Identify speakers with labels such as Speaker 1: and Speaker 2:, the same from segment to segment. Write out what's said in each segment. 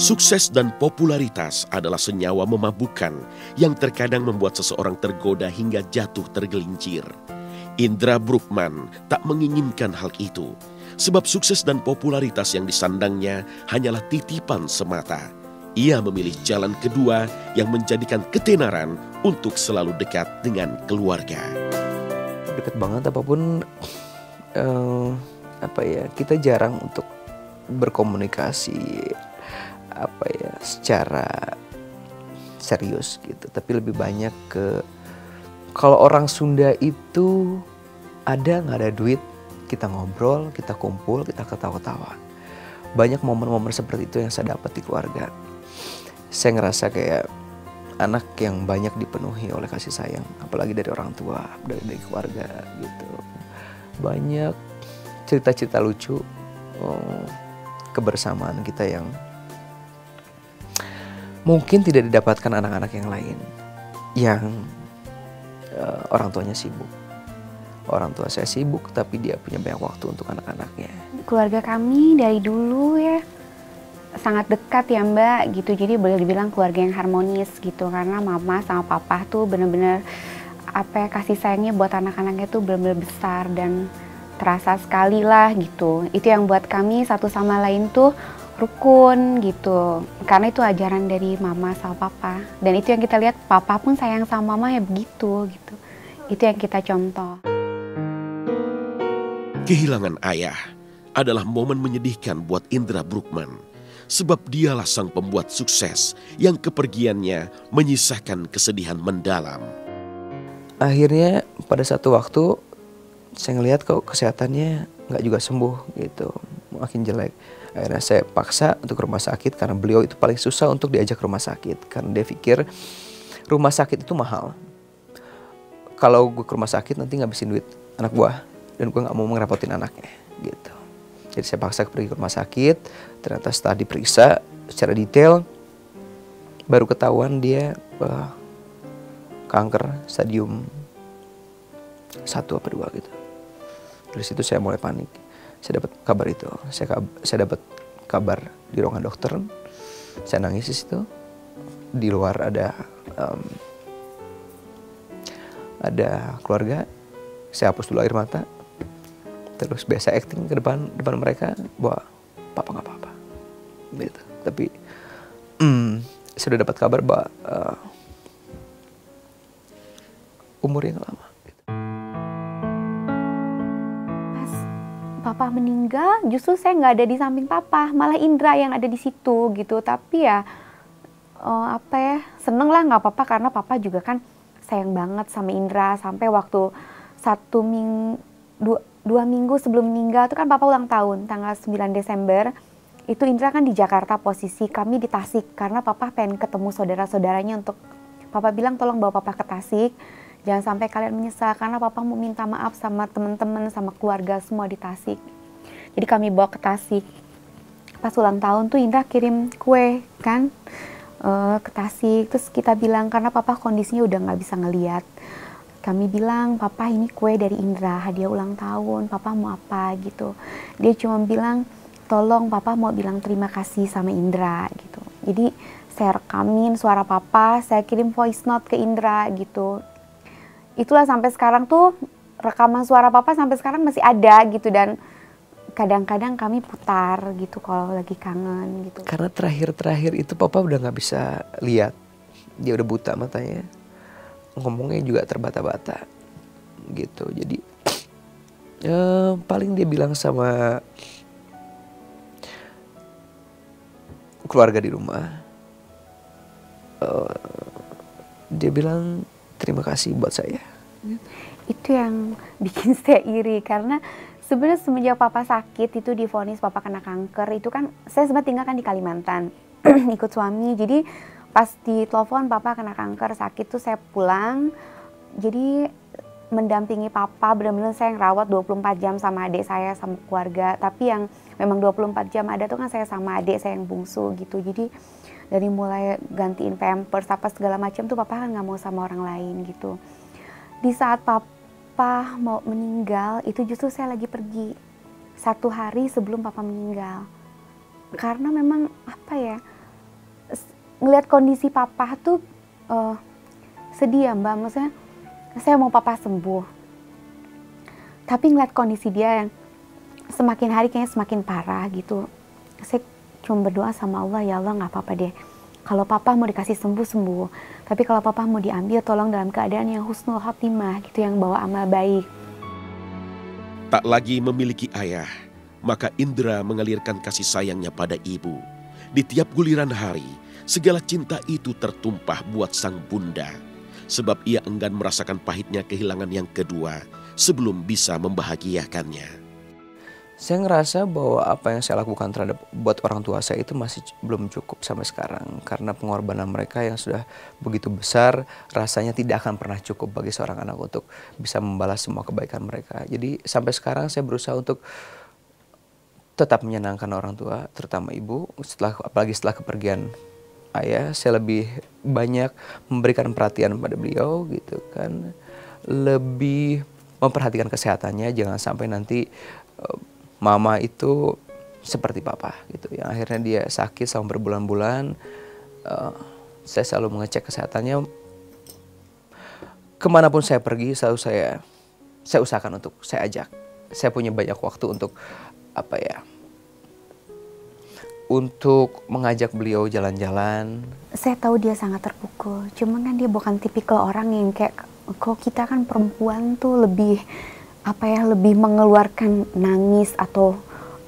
Speaker 1: Sukses dan popularitas adalah senyawa memabukkan yang terkadang membuat seseorang tergoda hingga jatuh tergelincir. Indra Bruggman tak menginginkan hal itu, sebab sukses dan popularitas yang disandangnya hanyalah titipan semata. Ia memilih jalan kedua yang menjadikan ketenaran untuk selalu dekat dengan keluarga.
Speaker 2: Dekat banget apapun, kita jarang untuk berkomunikasi secara serius gitu, tapi lebih banyak ke kalau orang Sunda itu ada nggak ada duit, kita ngobrol, kita kumpul, kita ketawa-ketawa. Banyak momen-momen seperti itu yang saya dapat di keluarga. Saya ngerasa kayak anak yang banyak dipenuhi oleh kasih sayang, apalagi dari orang tua, dari keluarga gitu. Banyak cerita-cerita lucu, kebersamaan kita yang mungkin tidak didapatkan anak-anak yang lain, yang orang tuanya sibuk. Orang tua saya sibuk, tapi dia punya banyak waktu untuk anak-anaknya.
Speaker 3: Keluarga kami dari dulu ya sangat dekat ya Mbak gitu, jadi boleh dibilang keluarga yang harmonis gitu, karena mama sama papa tuh bener-bener kasih sayangnya buat anak-anaknya tuh bener-bener besar dan terasa sekali lah gitu. Itu yang buat kami satu sama lain tuh rukun gitu, karena itu ajaran dari mama sama papa, dan itu yang kita lihat, papa pun sayang sama mama ya begitu gitu. Itu yang kita contoh.
Speaker 1: Kehilangan ayah adalah momen menyedihkan buat Indra Bruggman. Sebab dialah sang pembuat sukses yang kepergiannya menyisakan kesedihan mendalam.
Speaker 2: Akhirnya pada satu waktu saya ngelihat kok kesehatannya nggak juga sembuh gitu, makin jelek. Akhirnya saya paksa untuk ke rumah sakit karena beliau itu paling susah untuk diajak ke rumah sakit. Karena dia pikir rumah sakit itu mahal. Kalau gue ke rumah sakit nanti ngabisin duit anak buah dan gue nggak mau ngerepotin anaknya gitu. Jadi saya paksa pergi ke rumah sakit, ternyata setelah diperiksa secara detail, baru ketahuan dia kanker stadium 1 apa 2 gitu. Dari situ saya mulai panik. Saya dapat kabar itu, saya dapat kabar di ruangan dokter, saya nangis di situ. Di luar ada keluarga, saya hapus dulu air mata. Terus biasa acting ke depan mereka bahwa papa nggak apa-apa gitu. Tapi sudah dapat kabar bahwa umurnya nggak lama gitu.
Speaker 3: Pas papa meninggal justru saya nggak ada di samping papa, malah Indra yang ada di situ gitu. Tapi ya seneng lah, nggak apa-apa, karena papa juga kan sayang banget sama Indra. Sampai waktu 2 minggu sebelum meninggal itu kan papa ulang tahun tanggal 9 Desember. Itu Indra kan di Jakarta, posisi kami di Tasik, karena papa pengen ketemu saudara-saudaranya. Untuk papa bilang tolong bawa papa ke Tasik, jangan sampai kalian menyesal, karena papa mau minta maaf sama teman-teman sama keluarga semua di Tasik. Jadi kami bawa ke Tasik. Pas ulang tahun tuh Indra kirim kue kan ke Tasik. Terus kita bilang karena papa kondisinya udah nggak bisa ngelihat, kami bilang, papa ini kue dari Indra, hadiah ulang tahun, papa mau apa gitu. Dia cuma bilang, tolong papa mau bilang terima kasih sama Indra gitu. Jadi saya rekamin suara papa, saya kirim voice note ke Indra gitu. Itulah sampai sekarang tuh rekaman suara papa sampai sekarang masih ada gitu, dan kadang-kadang kami putar gitu kalau lagi kangen gitu.
Speaker 2: Karena terakhir itu papa udah nggak bisa lihat, dia udah buta matanya. Ngomongnya juga terbata-bata gitu. Jadi paling dia bilang sama keluarga di rumah, dia bilang terima kasih buat saya.
Speaker 3: Itu yang bikin saya iri, karena sebenarnya semenjak papa sakit itu divonis papa kena kanker, itu kan saya sempat tinggal kan di Kalimantan ikut suami. Jadi pas di telepon papa kena kanker sakit tuh saya pulang, jadi mendampingi papa, benar-benar saya ngerawat 24 jam sama adik saya sama keluarga. Tapi yang memang 24 jam ada tuh kan saya sama adik saya yang bungsu gitu. Jadi dari mulai gantiin pampers apa segala macam tuh papa kan nggak mau sama orang lain gitu. Di saat papa mau meninggal itu justru saya lagi pergi 1 hari sebelum papa meninggal, karena memang ngelihat kondisi papa tuh sedih ya Mbak, maksudnya saya mau papa sembuh, tapi ngeliat kondisi dia yang semakin hari kayaknya semakin parah gitu. Saya cuma berdoa sama Allah, ya Allah nggak apa-apa deh. Kalau papa mau dikasih sembuh, tapi kalau papa mau diambil, tolong dalam keadaan yang husnul khotimah gitu, yang bawa amal baik.
Speaker 1: Tak lagi memiliki ayah, maka Indra mengalirkan kasih sayangnya pada ibu. Di tiap guliran hari, segala cinta itu tertumpah buat sang bunda. Sebab ia enggan merasakan pahitnya kehilangan yang kedua sebelum bisa membahagiakannya.
Speaker 2: Saya ngerasa bahwa apa yang saya lakukan terhadap buat orang tua saya itu masih belum cukup sampai sekarang. Karena pengorbanan mereka yang sudah begitu besar, rasanya tidak akan pernah cukup bagi seorang anak untuk bisa membalas semua kebaikan mereka. Jadi sampai sekarang saya berusaha untuk tetap menyenangkan orang tua, terutama ibu. Apalagi setelah kepergian ayah, saya lebih banyak memberikan perhatian pada beliau gitu kan. Lebih memperhatikan kesehatannya, jangan sampai nanti mama itu seperti papa gitu. Yang akhirnya dia sakit selama berbulan-bulan. Saya selalu mengecek kesehatannya. Kemanapun saya pergi selalu saya usahakan untuk saya ajak. Saya punya banyak waktu untuk untuk mengajak beliau jalan-jalan. Saya
Speaker 3: tahu dia sangat terpukul, cuman kan dia bukan tipikal orang yang kayak, kok kita kan perempuan tuh lebih lebih mengeluarkan nangis atau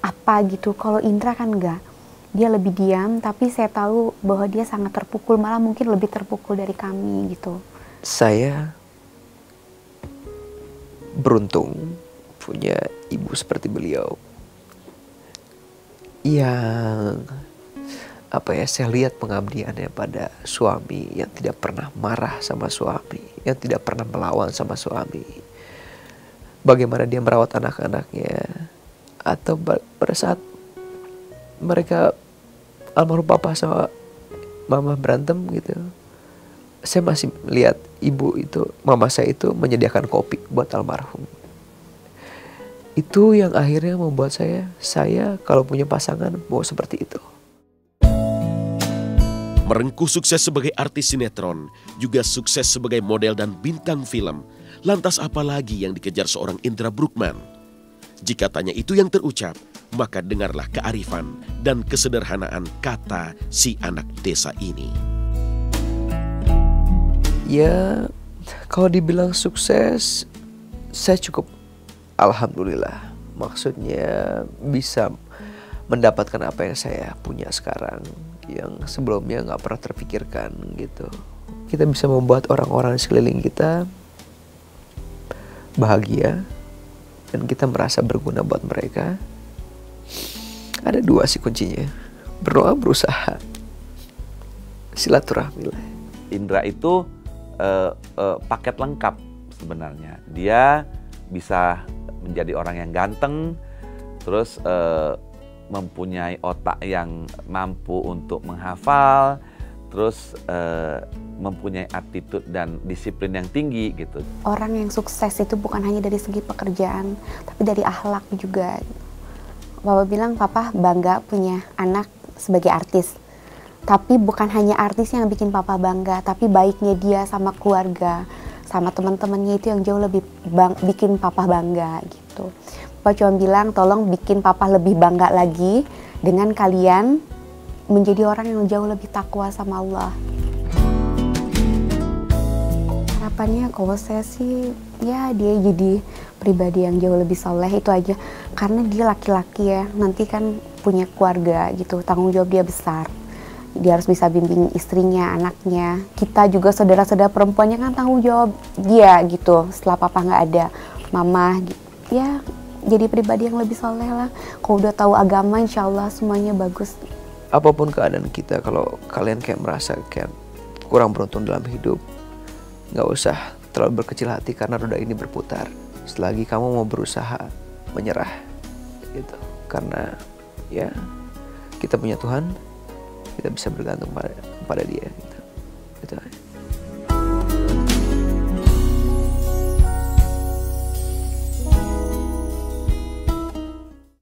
Speaker 3: apa gitu. Kalau Indra kan enggak, dia lebih diam, tapi saya tahu bahwa dia sangat terpukul, malah mungkin lebih terpukul dari kami gitu.
Speaker 2: Saya beruntung punya ibu seperti beliau yang saya lihat pengabdiannya pada suami, yang tidak pernah marah sama suami, yang tidak pernah melawan sama suami. Bagaimana dia merawat anak-anaknya, atau pada saat mereka almarhum papa sama mama berantem gitu, saya masih lihat mama saya itu menyediakan kopi buat almarhum. Itu yang akhirnya membuat saya kalau punya pasangan mau seperti itu.
Speaker 1: Merengkuh sukses sebagai artis sinetron, juga sukses sebagai model dan bintang film. Lantas apa lagi yang dikejar seorang Indra Bruggman? Jika tanya itu yang terucap, maka dengarlah kearifan dan kesederhanaan kata si anak desa ini.
Speaker 2: Ya, kalau dibilang sukses, saya cukup alhamdulillah. Maksudnya bisa mendapatkan apa yang saya punya sekarang, yang sebelumnya nggak pernah terpikirkan gitu. Kita bisa membuat orang-orang di sekeliling kita bahagia dan kita merasa berguna buat mereka. Ada dua sih kuncinya: berdoa, berusaha, silaturahmi.
Speaker 4: Indra itu paket lengkap sebenarnya. Dia bisa menjadi orang yang ganteng, terus mempunyai otak yang mampu untuk menghafal, terus mempunyai attitude dan disiplin yang tinggi gitu.
Speaker 3: Orang yang sukses itu bukan hanya dari segi pekerjaan, tapi dari akhlak juga. Papa bilang papa bangga punya anak sebagai artis. Tapi bukan hanya artis yang bikin papa bangga, tapi baiknya dia sama keluarga, sama teman-temannya itu yang jauh lebih bikin papa bangga gitu. Papa cuma bilang tolong bikin papa lebih bangga lagi dengan kalian menjadi orang yang jauh lebih takwa sama Allah. Harapannya kalau saya sih ya dia jadi pribadi yang jauh lebih soleh, itu aja. Karena dia laki-laki ya, nanti kan punya keluarga gitu, tanggung jawab dia besar. Dia harus bisa bimbing istrinya, anaknya. Kita juga saudara-saudara perempuannya kan tanggung jawab dia gitu. Setelah papa nggak ada, mama gitu. Ya jadi pribadi yang lebih soleh lah. Kalau udah tahu agama, insya Allah semuanya bagus.
Speaker 2: Apapun keadaan kita, kalau kalian kayak merasa kayak kurang beruntung dalam hidup, nggak usah terlalu berkecil hati karena roda ini berputar. Selagi kamu mau berusaha menyerah gitu. Karena ya kita punya Tuhan, kita bisa bergantung pada dia gitu. Gitu.